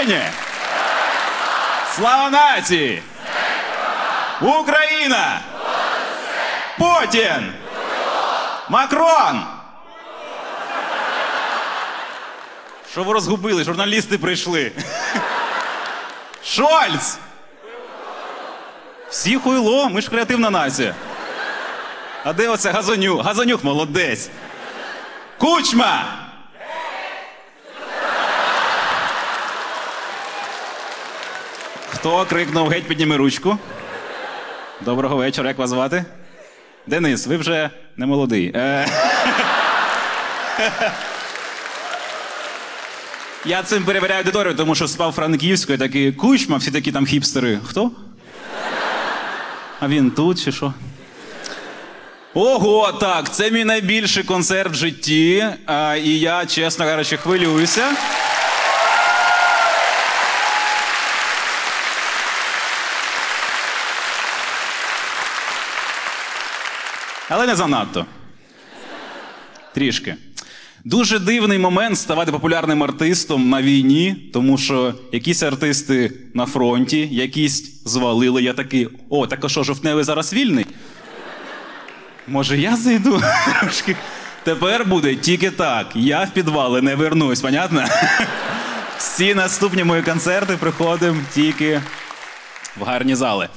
Україні! Слава нації! Україна! Путін! Макрон! Що ви розгубили? Журналісти прийшли. Шольц! Всі хуйло, ми ж креативна нація. А де оце Газонюк? Газонюк молодець. Кучма! Хто крикнув «Геть, підніми ручку»? Доброго вечора, як вас звати? Денис, ви вже не молодий. Я цим перевіряю аудиторію, тому що спав Франківською, такий Кучма, всі такі там хіпстери. Хто? А він тут чи що? Ого, так, це мій найбільший концерт в житті, і я, чесно кажучи, хвилююся. Але не занадто. Трішки. Дуже дивний момент ставати популярним артистом на війні, тому що якісь артисти на фронті, якісь звалили, я такий, о, так а що, Жовтневий зараз вільний? Може я зайду трошки? Тепер буде тільки так, я в підвали не вернусь, понятно? Всі наступні мої концерти приходимо тільки в гарні зали.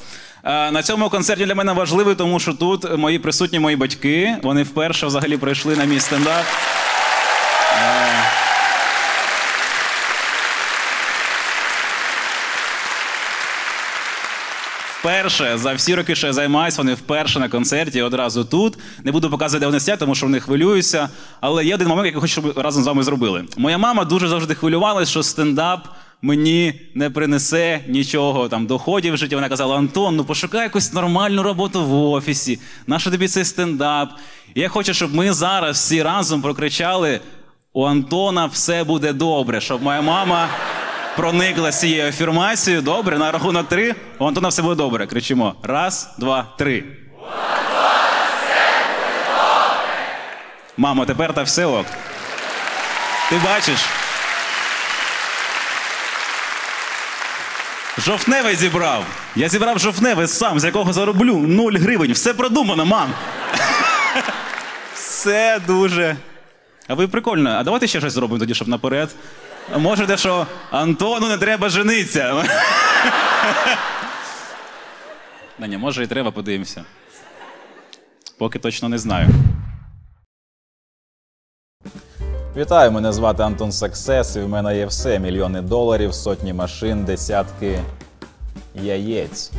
На цьому концерті для мене важливий, тому що тут присутні мої батьки, вони вперше взагалі прийшли на мій стендап. Вперше, за всі роки, що я займаюся, вони вперше на концерті, одразу тут. Не буду показувати, де вони сидять, тому що вони хвилююся. Але є один момент, який хочу, щоб разом з вами зробили. Моя мама дуже завжди хвилювалася, що стендап мені не принесе нічого, там, доходів в житті. Вона казала, Антон, ну пошукай якусь нормальну роботу в офісі. Нащо тобі цей стендап? І я хочу, щоб ми зараз всі разом прокричали, у Антона все буде добре, щоб моя мама проникла з цією афірмацією. Добре, на рахунок 3. У Антона все буде добре. Кричимо. 1, 2, 3. У Антона все буде добре. Мамо, тепер та все ок. Ти бачиш? Жовтневий зібрав. Я зібрав жовтневий сам, з якого зароблю 0 гривень. Все продумано, мам. Все дуже... А ви прикольно. А давайте ще щось зробимо тоді, щоб наперед. Можете, що Антону не треба жениться. Ні, може і треба, подивимося. Поки точно не знаю. Вітаю, мене звати Антон Саксес, і в мене є все. Мільйони доларів, сотні машин, десятки яєць.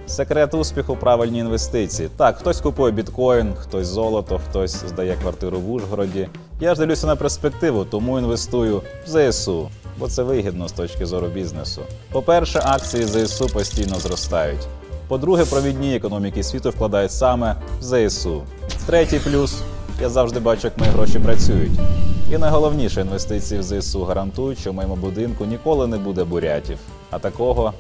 Секрет успіху – правильні інвестиції. Так, хтось купує біткоін, хтось золото, хтось здає квартиру в Ужгороді. Я ж дивлюся на перспективу, тому інвестую в ЗСУ, бо це вигідно з точки зору бізнесу. По-перше, акції ЗСУ постійно зростають. По-друге, провідні економіки світу вкладають саме в ЗСУ. Третій плюс – я завжди бачу, як мої гроші працюють. І найголовніше, інвестиції в ЗСУ гарантують, що в моєму будинку ніколи не буде бурятів. А такого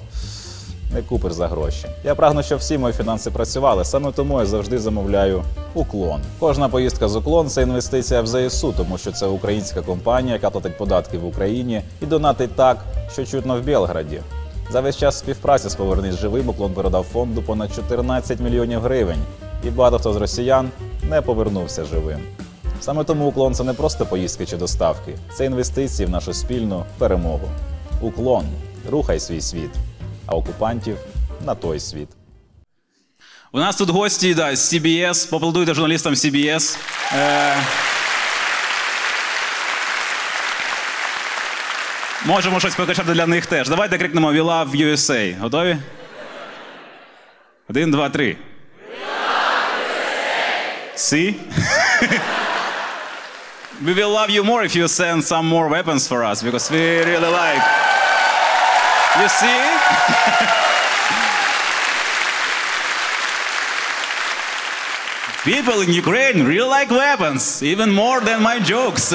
не купиш за гроші. Я прагну, щоб всі мої фінанси працювали, саме тому я завжди замовляю Уклон. Кожна поїздка з Уклон – це інвестиція в ЗСУ, тому що це українська компанія, яка платить податки в Україні і донатить так, що чутно в Білграді. За весь час співпраці з «Повернись живим» Уклон передав фонду понад 14 мільйонів гривень. І багато хто з росіян не повернувся живим. Саме тому Уклон – це не просто поїздки чи доставки, це інвестиції в нашу спільну перемогу. Уклон. Рухай свій світ. А окупантів на той світ. У нас тут гості, да, з CBS. Поаплодуйте журналістам CBS. Можемо щось покачати для них теж. Давайте крикнемо «We love USA». Готові? 1, 2, 3. We love USA! See? We will love you more if you send some more weapons for us, because we really like... You see? People in Ukraine really like weapons, even more than my jokes.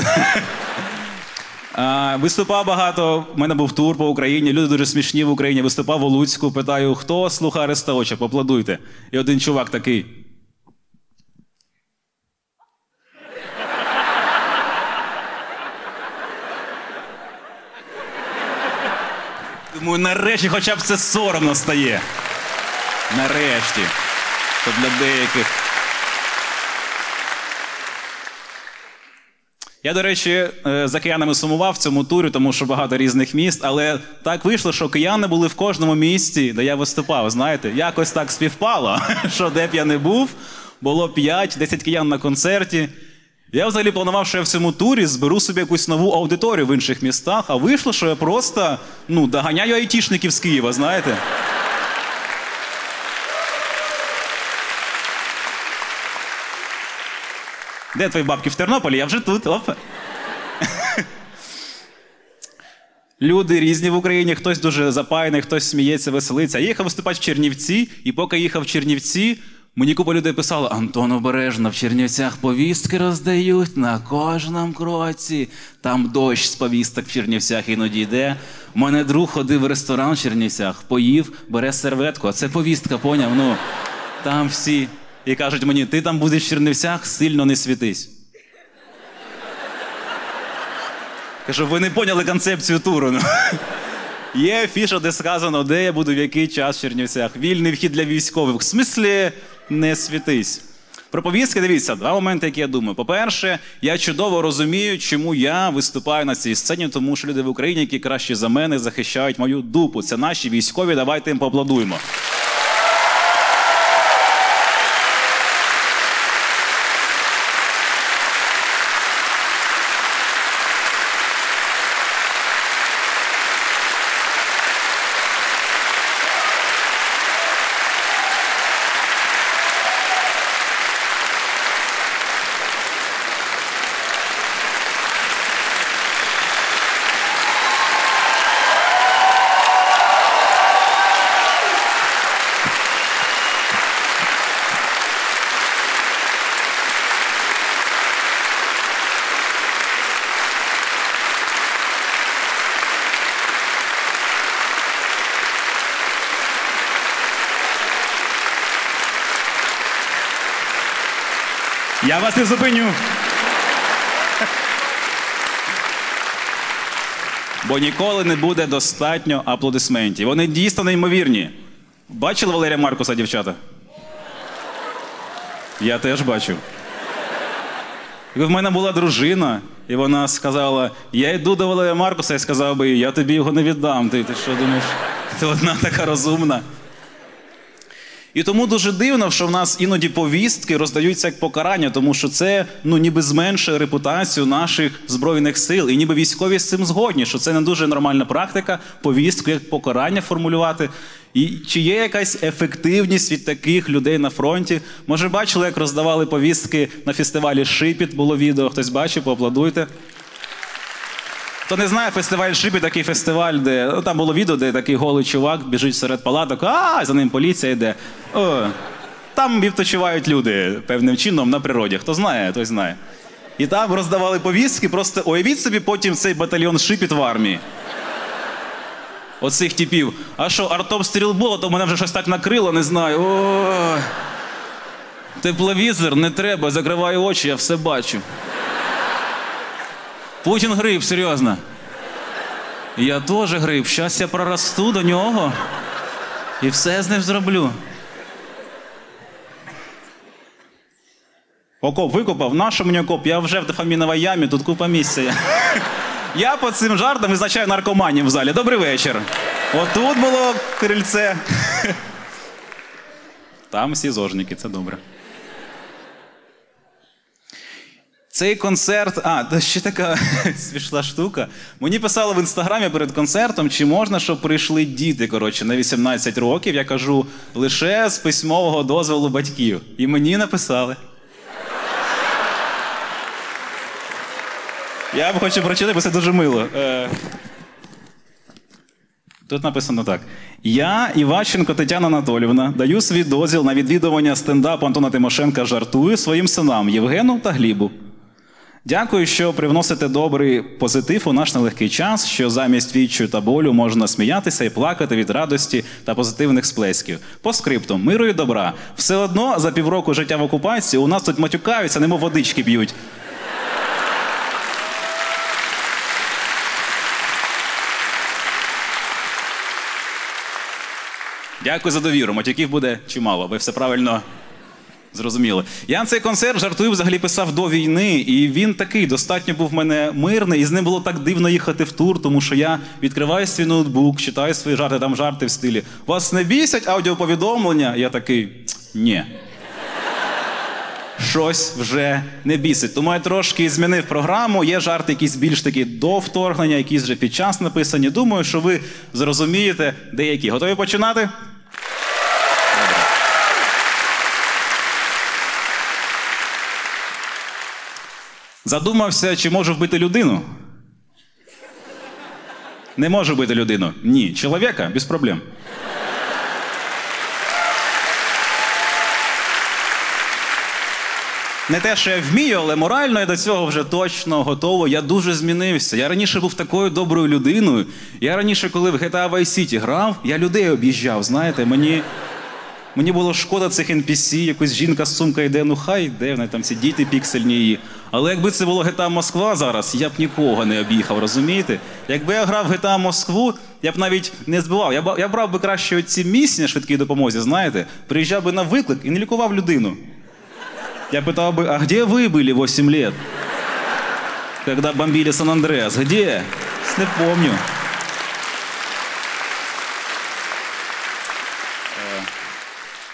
Виступав багато, в мене був тур по Україні, люди дуже смішні в Україні. Виступав у Луцьку, питаю, хто слухає Арестовича, поаплодуйте. І один чувак такий. Думаю, нарешті хоча б це соромно стає. Нарешті. То для деяких. Я, до речі, за киянами сумував в цьому турі, тому що багато різних міст, але так вийшло, що кияни були в кожному місті, де я виступав, знаєте. Якось так співпало, що де б я не був, було 5-10 киян на концерті. Я взагалі планував, що я в цьому турі зберу собі якусь нову аудиторію в інших містах, а вийшло, що я просто, доганяю айтішників з Києва, знаєте. Де твої бабки в Тернополі? Я вже тут. Опа. Люди різні в Україні, хтось дуже запаяний, хтось сміється, веселиться. Я їхав виступати в Чернівці, і поки їхав в Чернівці, мені купа людей писала: Антон, обережно, в Чернівцях повістки роздають на кожному кроці. Там дощ з повісток в Чернівцях іноді йде. У мене друг ходив в ресторан в Чернівцях, поїв, бере серветку, а це повістка, поняв? Там всі. І кажуть мені: ти там будеш в Чернівцях, сильно не світись. Кажу, ви не поняли концепцію туру. Є афіша, де сказано, де я буду, в який час в Чернівцях. Вільний вхід для військових. В смислі, не світись. Про повістки, дивіться, два моменти, які я думаю. По-перше, я чудово розумію, чому я виступаю на цій сцені, тому що люди в Україні, які кращі за мене, захищають мою дупу. Це наші військові, давайте їм поаплодуємо. Я вас не зупиню. Бо ніколи не буде достатньо аплодисментів. Вони дійсно неймовірні. Бачили Валерія Маркуса, дівчата? Я теж бачу. І в мене була дружина, і вона сказала: я йду до Валерія Маркуса, і сказав би: я тобі його не віддам. Ти що думаєш? Ти одна така розумна. І тому дуже дивно, що в нас іноді повістки роздаються як покарання, тому що це, ніби зменшує репутацію наших Збройних сил. І ніби військові з цим згодні, що це не дуже нормальна практика, повістку як покарання формулювати. І чи є якась ефективність від таких людей на фронті? Може, бачили, як роздавали повістки на фестивалі «Шипіт», було відео, хтось бачив, поаплодуйте. Хто не знає, фестиваль «Шипіт» – такий фестиваль, де там було відео, де такий голий чувак біжить серед палаток, за ним поліція йде. Там відпочивають люди певним чином на природі. Хто знає, той знає. І там роздавали повістки, просто уявіть собі потім цей батальйон «Шипіт» в армії. Оцих типів. А що, артобстріл було, то мене вже щось так накрило, не знаю. Тепловізор не треба, закриваю очі, я все бачу. Путін гриб, серйозно. Я теж гриб, щас я проросту до нього і все з ним зроблю. Окоп викопав, нащо мені окоп? Я вже в дофаміновій ямі, тут купа місця. Я по цим жартам визначаю наркоманів в залі. Добрий вечір. Отут було крильце. Там всі зожники, це добре. Цей концерт, ще така смішна штука. Мені писали в інстаграмі перед концертом, чи можна, щоб прийшли діти, на 18 років. Я кажу, лише з письмового дозволу батьків. І мені написали. Я б хочу прочитати, бо це дуже мило. Тут написано так. Я, Іващенко Тетяна Анатоліївна, даю свій дозвіл на відвідування стендапу Антона Тимошенка «Жартую» своїм синам Євгену та Глібу. Дякую, що привносите добрий позитив у наш нелегкий час, що замість відчаю та болю можна сміятися і плакати від радості та позитивних сплесків. По скриптум, миру і добра. Все одно за півроку життя в окупації у нас тут матюкаються, немов водички б'ють. Дякую за довіру. Матюків буде чимало. Ви все правильно зрозуміли. Я на цей концерт, жартую, взагалі писав до війни, і він такий достатньо був в мене мирний, і з ним було так дивно їхати в тур, тому що я відкриваю свій ноутбук, читаю свої жарти, там жарти в стилі «Вас не бісять аудіоповідомлення?» Я такий «Ні». Щось вже не бісить. Тому я трошки змінив програму, є жарти якісь більш такі до вторгнення, якісь вже під час написані. Думаю, що ви зрозумієте деякі. Готові починати? Задумався, чи можу вбити людину? Не можу вбити людину. Ні. Чоловіка? Без проблем. Не те, що я вмію, але морально я до цього вже точно готовий. Я дуже змінився. Я раніше був такою доброю людиною. Я раніше, коли в GTA Vice City грав, я людей об'їжджав, знаєте. Мені було шкода цих NPC, якась жінка з сумкою йде, ну хай йде, вони там ці діти піксельні її. Але якби це було GTA Москва зараз, я б нікого не об'їхав, розумієте? Якби я грав в GTA Москву, я б навіть не збивав. Я брав би краще оці місії на швидкій допомозі, знаєте, приїжджав би на виклик і не лікував людину. Я питал бы, а где вы были 8 лет? Когда бомбили Сан-Андреас? Где? Не помню.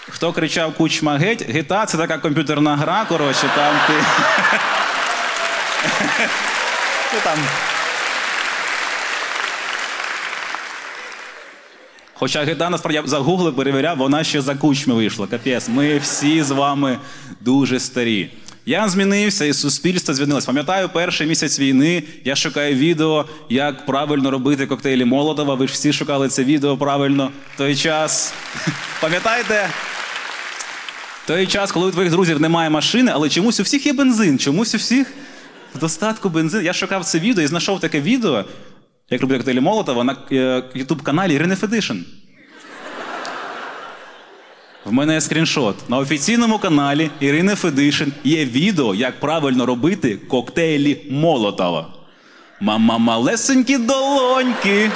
Хто кричав «Кучма геть»? GTA – це така комп'ютерна гра, коротше, там ти... там... Хоча GTA, насправді, я загуглив, перевіряв, вона ще за Кучми вийшла. Капець, ми всі з вами дуже старі. Я змінився, і суспільство змінилось. Пам'ятаю, перший місяць війни я шукаю відео, як правильно робити коктейлі Молотова. Ви ж всі шукали це відео правильно. Той час... Пам'ятаєте? Той час, коли у твоїх друзів немає машини, але чомусь у всіх є бензин. Чомусь у всіх в достатку бензин. Я шукав це відео і знайшов таке відео, як робити коктейлі Молотова, на ютуб-каналі Ірини Федишин. В мене є скріншот. На офіційному каналі Ірини Федишин є відео, як правильно робити коктейлі Молотова. Мама малесенькі долоньки,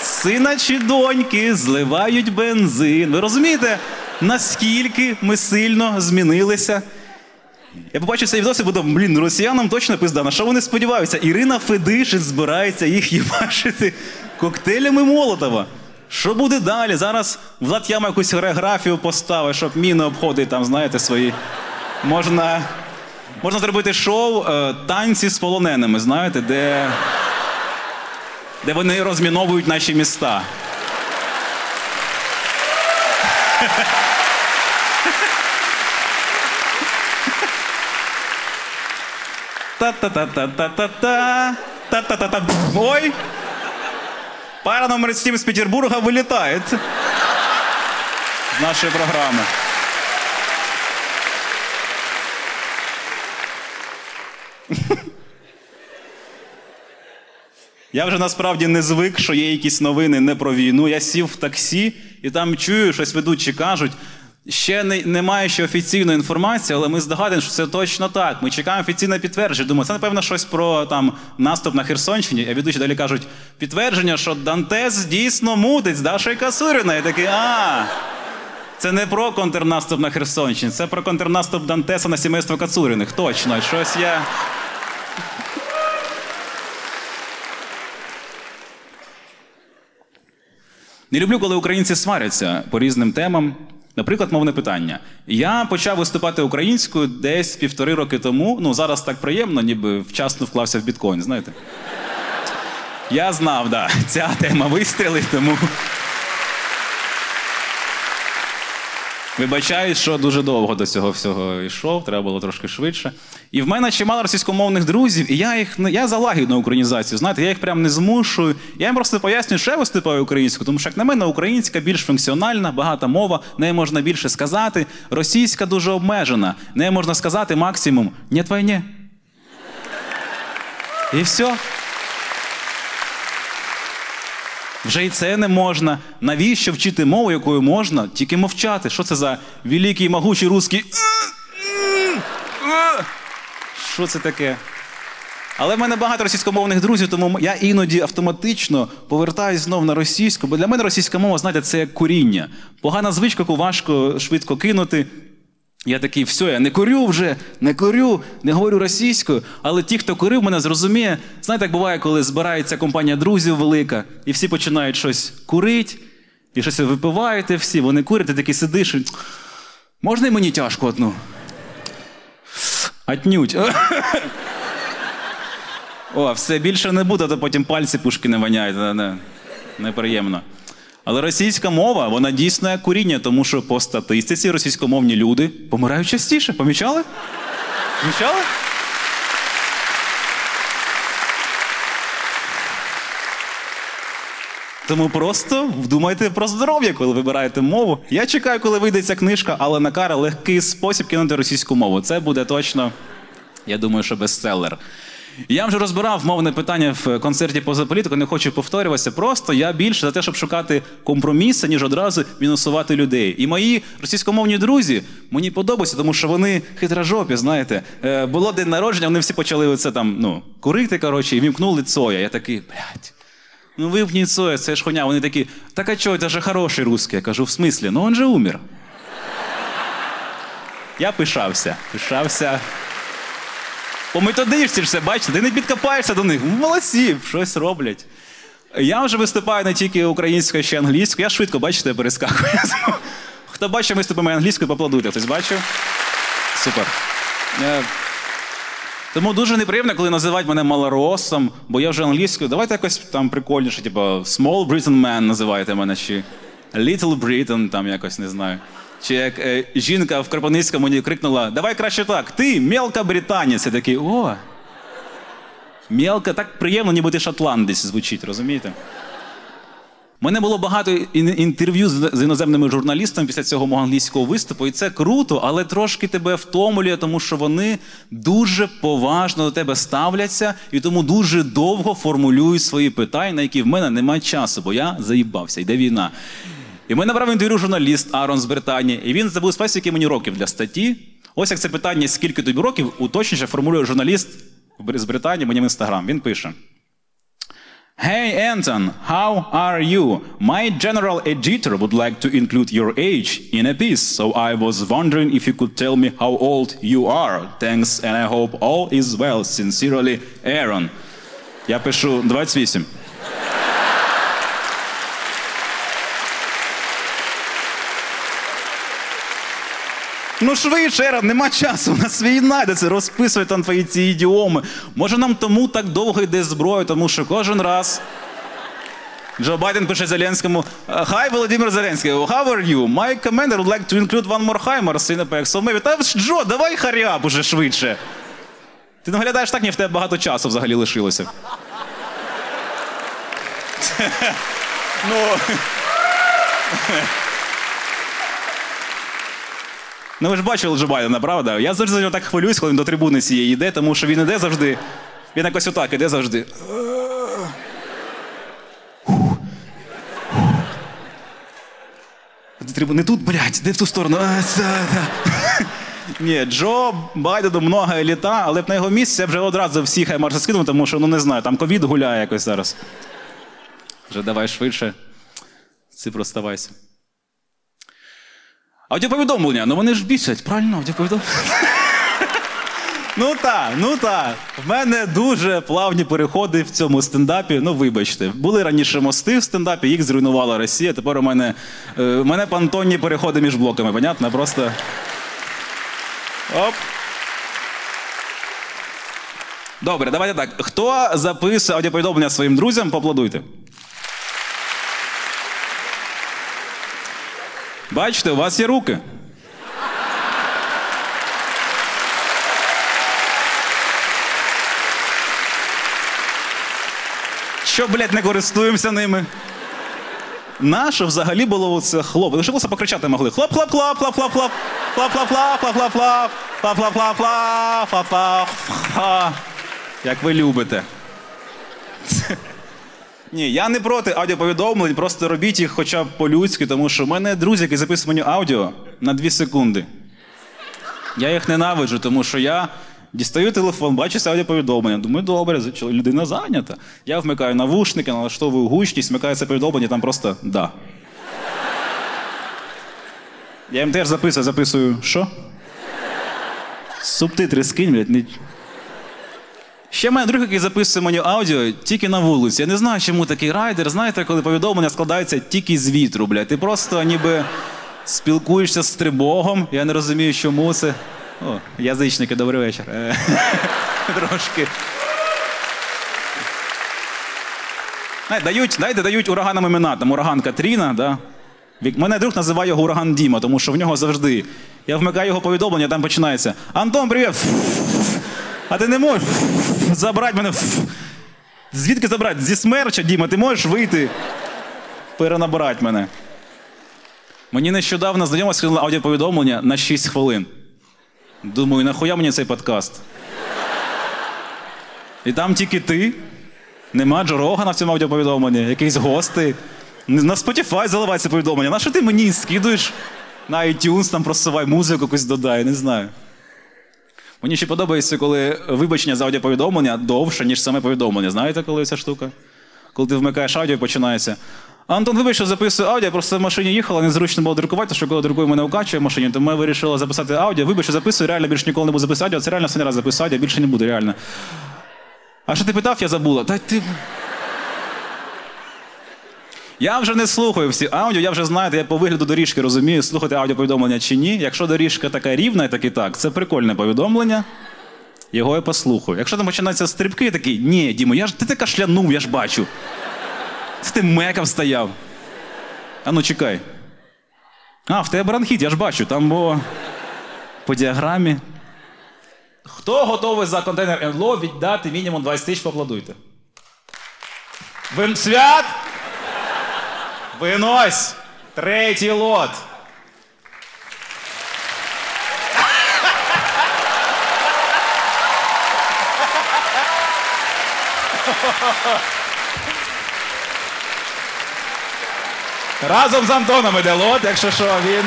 сина чи доньки зливають бензин. Ви розумієте, наскільки ми сильно змінилися? Я побачив цей відос і подумав, росіянам точно пизда, на що вони сподіваються? Ірина Федишин збирається їх їбашити коктейлями Молотова. Що буде далі? Зараз Влад Яма якусь хореографію поставить, щоб міни обходить там, знаєте, свої. Можна зробити шоу «Танці з полоненими», знаєте, де вони розміновують наші міста. Та-та-та-та-та-та-та. Та-та-та-та. Ой! Пара номер 7 з Петербурга вилітає з нашої програми. Я вже насправді не звик, що є якісь новини не про війну. Я сів в таксі і там чую, щось ведучі кажуть. Ще немає ще офіційної інформації, але ми здогадуємо, що це точно так. Ми чекаємо офіційне підтвердження. Думаю, це, напевно, щось про там, наступ на Херсонщині. А ведучі далі кажуть, підтвердження, що Дантес дійсно мутить з Дашою Касуріною. Я такий, це не про контрнаступ на Херсонщині, це про контрнаступ Дантеса на сімейство Кацуріних. Точно, щось я... Не люблю, коли українці сваряться по різним темам. Наприклад, мовне питання. Я почав виступати українською десь 1,5 роки тому. Зараз так приємно, ніби вчасно вклався в біткоін, знаєте. Я знав, да, ця тема вистрілить, тому... Вибачаюсь, що дуже довго до цього всього йшов, треба було трошки швидше. І в мене чимало російськомовних друзів, і я за лагідну українізацію, знаєте, я їх прям не змушую. Я їм просто пояснюю, що я виступаю українською, тому що, як на мене, українська більш функціональна, багата мова, нею можна більше сказати. Російська дуже обмежена, нею можна сказати максимум «нет війни». І все. Вже і це не можна. Навіщо вчити мову, якою можна тільки мовчати? Що це за великий, могучий русський? Що це таке? Але в мене багато російськомовних друзів, тому я іноді автоматично повертаюсь знов на російську, бо для мене російська мова, знаєте, це як куріння. Погана звичка, яку важко швидко кинути. Я такий, все, я не курю вже, не курю, не говорю російською. Але ті, хто курив, мене зрозуміє. Знаєте, як буває, коли збирається компанія друзів велика, і всі починають щось курити, і щось випиваєте всі, вони курять, ти такий сидиш, і... можна і мені тяжко одну? Отнють. О, все, більше не буде, то потім пальці пушки не воняють. Неприємно. Але російська мова, вона дійсно як куріння, тому що по статистиці російськомовні люди помирають частіше. Помічали? Помічали? Тому просто вдумайте про здоров'я, коли вибираєте мову. Я чекаю, коли вийде ця книжка Алана Кара «Легкий спосіб кинути російську мову». Це буде точно, я думаю, що бестселер. Я вже розбирав мовне питання в концерті «Поза політикою», не хочу повторюватися. Просто я більше за те, щоб шукати компроміси, ніж одразу мінусувати людей. І мої російськомовні друзі мені подобаються, тому що вони хитрожопі, знаєте. Було день народження, вони всі почали оце там, курити, коротше, і вімкнули Цоя. Я такий, блядь, вимкни Цоя, це ж хуйня. Вони такі, так а чого, це ж хороший русский. Я кажу, в смислі? Он же умер. Я пишався. По методичці ж все, бачите, ти не підкопаєшся до них. Молодці, щось роблять. Я вже виступаю не тільки українською, ще й англійською. Я швидко, бачите, перескакую. Хто бачив виступи моєї англійською, поаплодуйте. Хтось бачив? Супер. Тому дуже неприємно, коли називають мене малоросом, бо я вже англійською. Давайте якось там прикольніше, типу Small Britain Man називаєте мене, чи Little Britain, там якось, не знаю. Чи як жінка в Кропивницькому мені крикнула, давай краще так, ти мелка британець. Я такий, о, мелка, так приємно, ніби ти шотландець звучить, розумієте? У мене було багато інтерв'ю з іноземними журналістами після цього мого англійського виступу, і це круто, але трошки тебе втомлює, тому що вони дуже поважно до тебе ставляться і тому дуже довго формулюють свої питання, на які в мене немає часу, бо я заїбався, йде війна. І мене брав інтерв'ю журналіст Арон з Британії, і він забув спитати, скільки мені років для статті. Ось як це питання, скільки тобі років, уточніше формулює журналіст з Британії мені в Інстаграм. Він пише: Hey Anton, how are you? My general editor would like to include your age in a piece, so I was wondering if you could tell me how old you are. Thanks, and I hope all is well. Sincerely, Aaron. Я пишу 28. Ну швидше, Ерон, нема часу, у нас війна, де це розписують там твої ці ідіоми. Може нам тому так довго йде зброя, тому що кожен раз Джо Байден пише Зеленському: Hi, Володимир Зеленський, how are you? My commander would like to include one more HIMARS in a pack. So maybe, та Джо, давай харяб уже швидше. Ти наглядаєш так, ні в тебе багато часу взагалі лишилося. Ну ви ж бачили Джо Байдена, правда? Я завжди за нього так хвилююсь, коли він до трибуни цієї йде, тому що він іде завжди, він якось отак іде завжди. Не тут, блядь, де в ту сторону? Ні, Джо Байдену много літа, але б на його місці я вже одразу всі хаймарси скинув, тому що, не знаю, там ковід гуляє якось зараз. Вже давай швидше. Цифру ставайся. Аудіоповідомлення, вони ж бісять, правильно, аудіоповідомлення? Ну так. В мене дуже плавні переходи в цьому стендапі, вибачте. Були раніше мости в стендапі, їх зруйнувала Росія, тепер у мене понтонні переходи між блоками, понятно? Просто... Оп. Добре, давайте так. Хто записує аудіоповідомлення своїм друзям, поаплодуйте. Бачите, у вас є руки. Що, блядь, не користуємося ними? Наше взагалі було оце хлоп. Лишилося покричати могли. Хлоп-хлоп-хлоп, хлоп-хлоп-хлоп, хлоп-хлоп-хлоп, хлоп-хлоп-хлоп, хлоп-хлоп-хлоп, хлоп-хлоп-хлоп. Як ви любите. Ні, я не проти аудіоповідомлень, просто робіть їх хоча б по-людськи, тому що в мене друзі, які записують мені аудіо на 2 секунди. Я їх ненавиджу, тому що я Дістаю телефон, бачу це аудіоповідомлення. Думаю, добре, людина зайнята. Я вмикаю навушники, налаштовую гучність, вмикаю це повідомлення, там просто «да». Я їм теж записую, що? Субтитри скинь, блядь. Ще в мене друг, який записує мені аудіо тільки на вулиці. Я не знаю, чому такий райдер. Знаєте, коли повідомлення складаються тільки з вітру, блядь. Ти просто ніби спілкуєшся з трибогом. Я не розумію, чому це. О, язичники, добрий вечір. Трошки. Дають ураганам імена. Там ураган Катріна, да? Мене друг називає його ураган Діма, тому що в нього завжди. Я вмикаю його повідомлення, там починається. Антон, привіт! А ти не можеш забрати мене? Звідки забрати? Зі смерча, Діма, ти можеш вийти? Перенабирати мене. Мені нещодавно знайома скинула аудіоповідомлення на 6 хвилин. Думаю, нахуя мені цей подкаст? І там тільки ти. Нема Джо Рогана в цьому аудіоповідомленні, якісь гости. На Spotify заливай це повідомлення. Нащо ти мені скидуєш на iTunes, там просувай музику якусь додай, не знаю. Мені ще подобається, коли вибачення за аудіоповідомлення довше, ніж саме повідомлення. Знаєте, коли ця штука? Коли ти вмикаєш аудіо, починається. Антон, вибач, що записую аудіо, просто в машині їхала, незручно було друкувати, що коли друкую, мене вкачує в машині, тому я вирішила записати аудіо. Вибач, що записую, реально більше ніколи не буду записувати аудіо, це реально останній раз записую аудіо, більше не буду, реально. А що ти питав, я забула. Та ти... Я вже не слухаю всі аудіо, я вже, знаєте, я по вигляду доріжки розумію, слухати аудіоповідомлення чи ні. Якщо доріжка така рівна, так і так, це прикольне повідомлення, його я послухаю. Якщо там починаються стрибки, я такий, ні, Дімо, ти кашлянув, я ж бачу. Це ти мекав стояв. А ну, чекай. А, в тебе бронхіт, я ж бачу, там по діаграмі. Хто готовий за контейнер НЛО віддати мінімум 20 тисяч, поаплодуйте. Свят! Винось! Третій лот! Разом з Антоном іде лот, якщо що, він...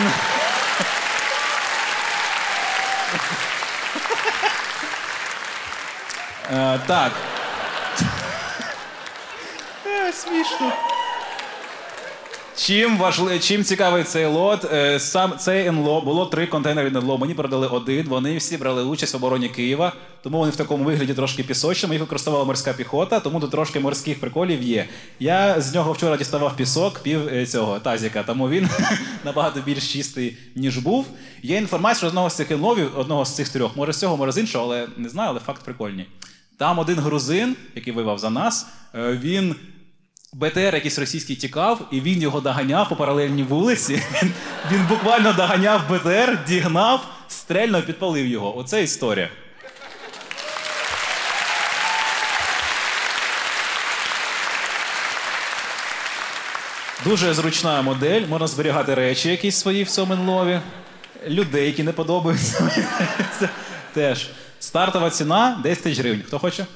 Так. Смішно. Чим цікавий цей лот? Сам цей НЛО, було 3 контейнери від НЛО, мені передали 1, вони всі брали участь в обороні Києва, тому вони в такому вигляді трошки пісочними, їх використовувала морська піхота, тому тут трошки морських приколів є. Я з нього вчора діставав пісок, пів цього тазіка, тому він набагато більш чистий, ніж був. Є інформація, що одного з цих НЛОвів, одного з цих 3, може з цього, може з іншого, але не знаю, але факт прикольний. Там один грузин, який воював за нас, він... БТР якийсь російський тікав, і він його доганяв по паралельній вулиці. Він буквально доганяв БТР, дігнав, стрельно підпалив його. Оце історія. Дуже зручна модель, можна зберігати речі якісь свої в цьому НЛОві. Людей, які не подобаються. Теж. Стартова ціна 10 тисяч гривень. Хто хоче?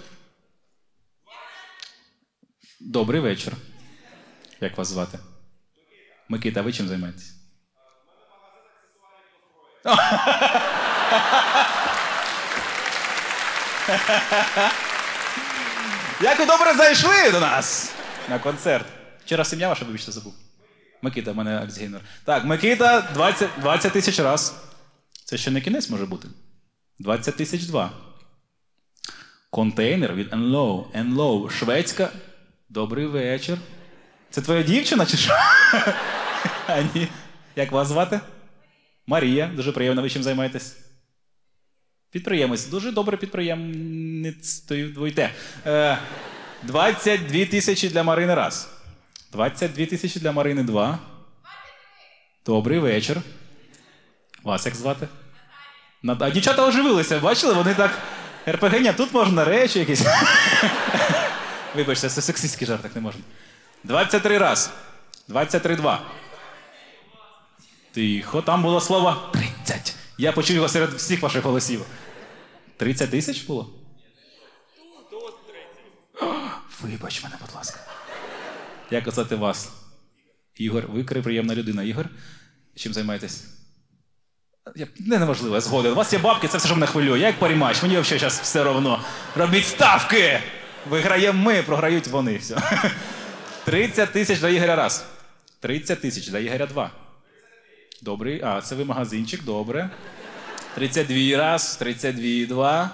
Добрий вечір. Як вас звати? Микита, ви чим займаєтесь? Як ви добре зайшли до нас на концерт. Вчора сім'я ваша, вибачте, забув. Микита, в мене альцгеймер. Так, Микита 20 тисяч раз. Це ще не кінець може бути. 20 тисяч 2. Контейнер від НЛО. НЛО. Шведська. Добрий вечір. Це твоя дівчина чи що? А ні. Як вас звати? Марія. Дуже приємно. Ви чим займаєтесь? Підприємець. Дуже добре підприємництвуєте. 22 тисячі для Марини раз. 22 тисячі для Марини 2. Добрий вечір. Вас як звати? А дівчата оживилися, бачили? Вони так... РПГня, тут можна речі якісь. Вибачте, це сексистський жарт, так не можна. 23 раз. 23-2. Тихо, там було слово 30. Я почув його серед всіх ваших голосів. 30 тисяч було? Тут 30. Вибач мене, будь ласка. Як звати вас? Ігор. Ви приємна людина. Ігор, чим займаєтесь? Неважливо, я згоден. У вас є бабки, це все, що мене хвилює. Я як парімач, мені взагалі зараз все одно. Робіть ставки! Виграємо ми, програють вони. Все. 30 тисяч до Ігоря раз. 30 тисяч до Ігоря два. Добрий. А, це ви магазинчик, добре. 32 раз, 32 два.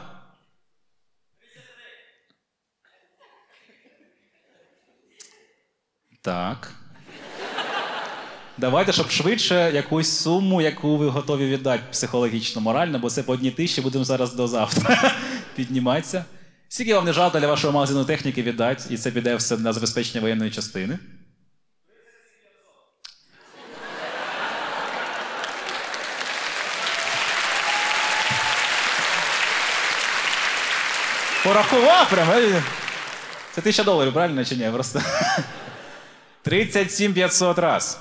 Так. Давайте, щоб швидше якусь суму, яку ви готові віддати психологічно, морально, бо це по 1 тисячі, будемо зараз до завтра підніматися. Скільки вам не жалко для вашого магазину техніки віддати, і це піде все на забезпечення воєнної частини? Порахував прям. Це $1000, правильно чи ні? Просто 37 500 раз.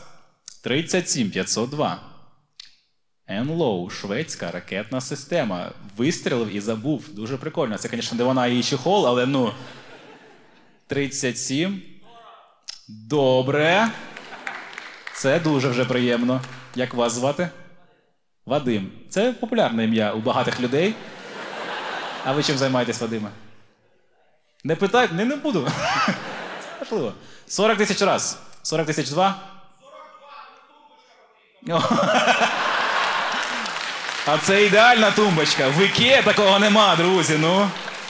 37 502. НЛОУ, шведська ракетна система. Вистрілив і забув. Дуже прикольно. Це, звісно, не вона її чехол, але ну. 37. Добре. Це дуже вже приємно. Як вас звати? Вадим. Це популярне ім'я у багатих людей. А ви чим займаєтесь, Вадиме? Не питайте, не буду. Це важливо. 40 тисяч раз. 40 тисяч два. 42. А це ідеальна тумбочка. В Ікеа такого нема, друзі. Ну.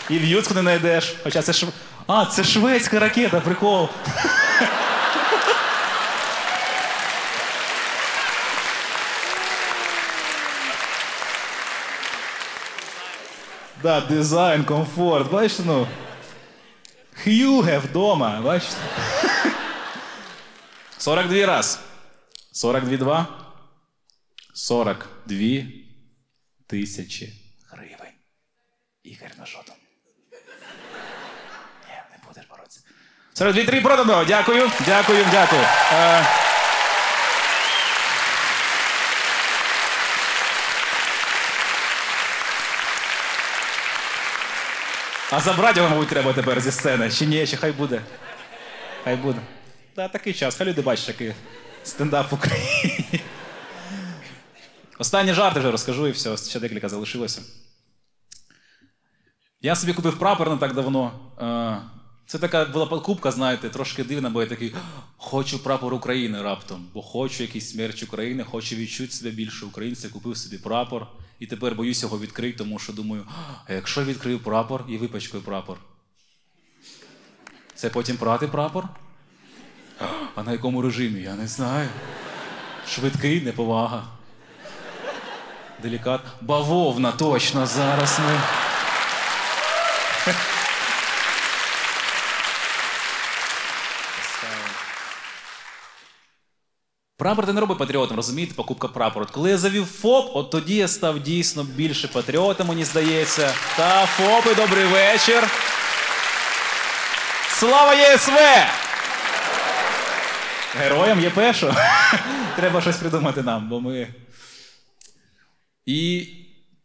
І в Юцьку не знайдеш. Хоча це А, це шведська ракета, прикол. Да, дизайн, комфорт, бачите, ну. Х'юге вдома, бачите? 42 раз. 42 два. 42 тисячі гривень. Ігор, на що там? Ні, не будеш боротися. 42 продано. Дякую, дякую, дякую. А забрати його, мабуть, треба тепер зі сцени. Чи ні, чи хай буде? Хай буде. Так, такий час. Хай люди бачать, який стендап в Україні. Останні жарти вже розкажу і все. Ще декілька залишилося. Я собі купив прапор не так давно. Це така була покупка, знаєте, трошки дивна, бо я такий, хочу прапор України раптом, бо хочу якийсь смерч України, хочу відчути себе більше українцем, купив собі прапор. І тепер боюсь його відкрити, тому що думаю, а якщо відкрию прапор і випачкаю прапор? Це потім прати прапор? А на якому режимі? Я не знаю. Швидкий, неповага. Делікат. Бавовна, точно, зараз ми. Прапор ти не робить патріотом, розумієте, покупка прапору. От коли я завів ФОП, от тоді я став дійсно більше патріотом, мені здається. Та, ФОПи, добрий вечір. Слава ЄСВ! Героям ЄПЕШу. Треба щось придумати нам, бо ми... І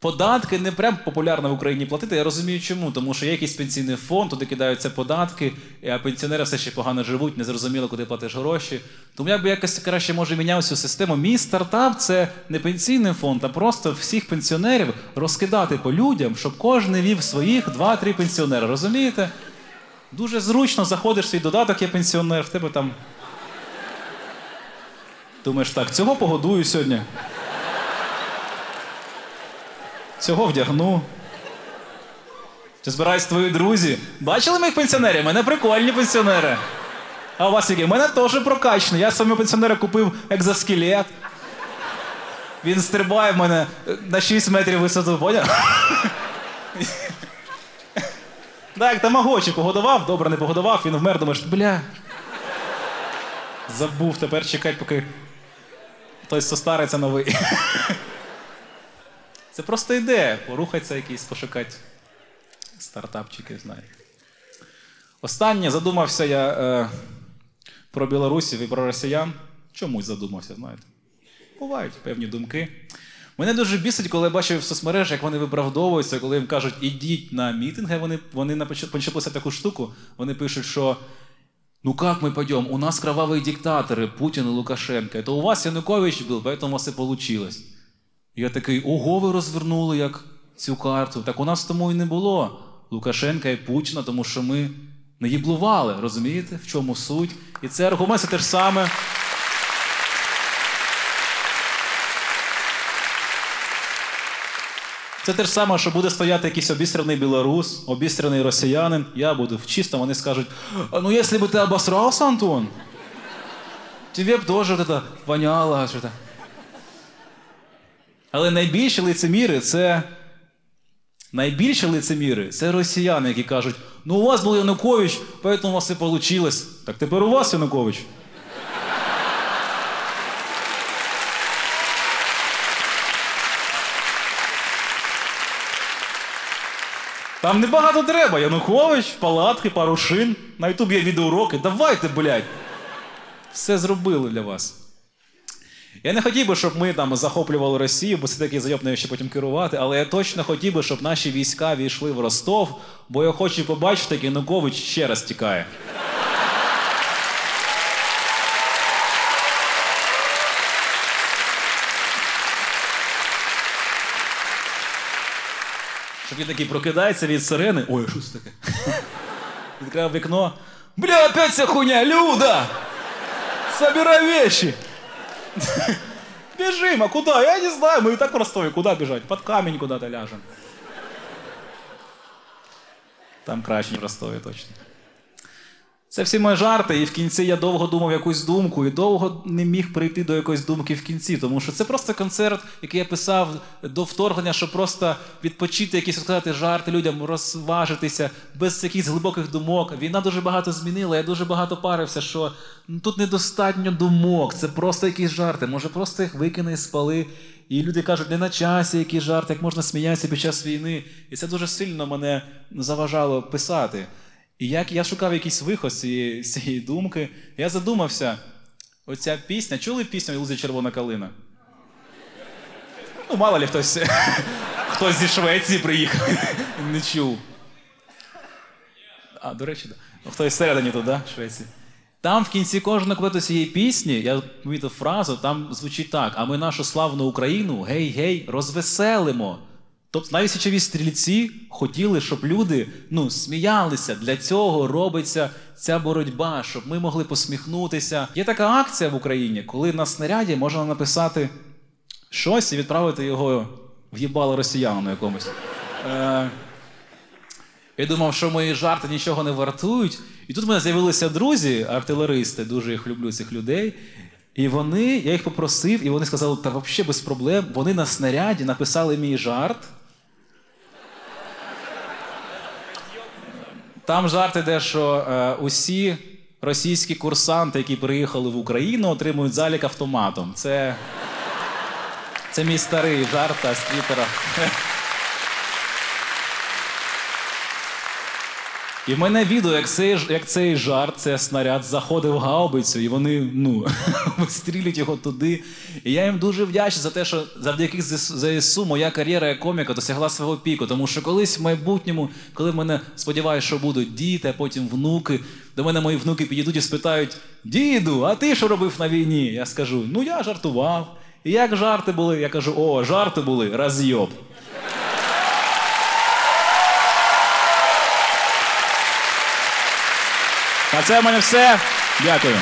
податки не прям популярно в Україні платити. Я розумію чому. Тому що є якийсь пенсійний фонд, туди кидаються податки, а пенсіонери все ще погано живуть, незрозуміло, куди платиш гроші. Тому я б якось краще, може, міняв цю систему. Мій стартап – це не пенсійний фонд, а просто всіх пенсіонерів розкидати по людям, щоб кожен вів своїх 2-3 пенсіонери. Розумієте? Дуже зручно заходиш в свій додаток, я пенсіонер, в тебе там... Думаєш, так, цього погодую сьогодні. Цього вдягну. Чи збираюсь твої друзі? Бачили моїх пенсіонерів? У мене прикольні пенсіонери. А у вас які? У мене теж прокачані. Я своєму пенсіонеру купив екзоскелет. Він стрибає в мене на 6 метрів висоту, поняв? Так, як тамагочі погодував, добре не погодував, він вмер, думаєш, бля. Забув, тепер чекать, поки хтось состариться новий. Це просто ідея, порухатися якийсь, пошукати стартапчики, знаєте. Останнє, задумався я про білорусів і про росіян. Чомусь задумався, знаєте. Бувають певні думки. Мене дуже бісить, коли я бачив в соцмережах, як вони виправдовуються, коли їм кажуть, ідіть на мітинги, вони почали таку штуку, вони пишуть, що ну як ми пойдем, у нас кровавые диктаторы, Путин и Лукашенко. Это у вас Янукович был, поэтому у вас и получилось. Я такий, ого, ви розвернули як цю карту. Так у нас тому і не було Лукашенка і Путіна, тому що ми не їблували, розумієте, в чому суть. І це аргумент, це те ж саме. Це те ж саме, що буде стояти якийсь обістряний білорус, обістряний росіянин, я буду в чистому, вони скажуть, ну якщо б ти обосрався, Антон, тебе б теж это воняло. Що-то. Але найбільші лицеміри – це росіяни, які кажуть, ну у вас був Янукович, поэтому у вас і вийшло. Так тепер у вас Янукович. Там небагато треба. Янукович, палатки, пару шин. На Ютуб є відеоуроки. Давайте, блядь. Все зробили для вас. Я не хотів би, щоб ми там захоплювали Росію, бо це такий зайоб ще потім керувати, але я точно хотів би, щоб наші війська війшли в Ростов, бо я хочу побачити, як Янукович ще раз тікає. Щоб він такий прокидається від сирени. Ой, що це таке? Відкриває вікно. Бля, опять ця хуйня, Люда! Собирай вещи! Бежим, а куда? Я не знаю, мы и так в Ростове. Куда бежать? Под камень куда-то ляжем. Там краще, ніж в Ростові, точно. Це всі мої жарти, і в кінці я довго думав якусь думку, і довго не міг прийти до якоїсь думки в кінці, тому що це просто концерт, який я писав до вторгнення, щоб просто відпочити, якісь сказати жарти людям, розважитися, без якихось глибоких думок. Війна дуже багато змінила, я дуже багато парився, що тут недостатньо думок, це просто якісь жарти, може просто їх викине і спали. І люди кажуть, не на часі якісь жарти, як можна сміятися під час війни. І це дуже сильно мене заважало писати. І як я шукав якийсь виход з цієї думки, я задумався, оця пісня, чули пісню «Ілюзія червона калина»? Ну, мало ли хтось зі Швеції приїхав, не чув. А, до речі, да. Хтось всередині тут, да, Швеції. Там в кінці кожного куплету цієї пісні, я помітив фразу, там звучить так, а ми нашу славну Україну, гей-гей, розвеселимо. Тобто навіть січові стрільці хотіли, щоб люди сміялися. Для цього робиться ця боротьба, щоб ми могли посміхнутися. Є така акція в Україні, коли на снаряді можна написати щось і відправити його в їбало росіянину якомусь. Я думав, що мої жарти нічого не вартують. І тут в мене з'явилися друзі, артилеристи, дуже їх люблю, цих людей. І я їх попросив, і вони сказали, та взагалі без проблем. Вони на снаряді написали мій жарт. Там жарт іде, що усі російські курсанти, які приїхали в Україну, отримують залік автоматом. Це мій старий жарт з Твіттера. І в мене відео, як цей жарт, цей снаряд заходив в гаубицю, і вони, вистрілюють його туди. І я їм дуже вдячний за те, що завдяки ЗСУ моя кар'єра як коміка досягла свого піку. Тому що колись в майбутньому, коли в мене, сподіваюся, що будуть діти, а потім внуки, до мене мої внуки підійдуть і спитають, діду, а ти що робив на війні? Я скажу, я жартував. І як жарти були? Я кажу, жарти були, роз'єб. А це в мене все. Дякую.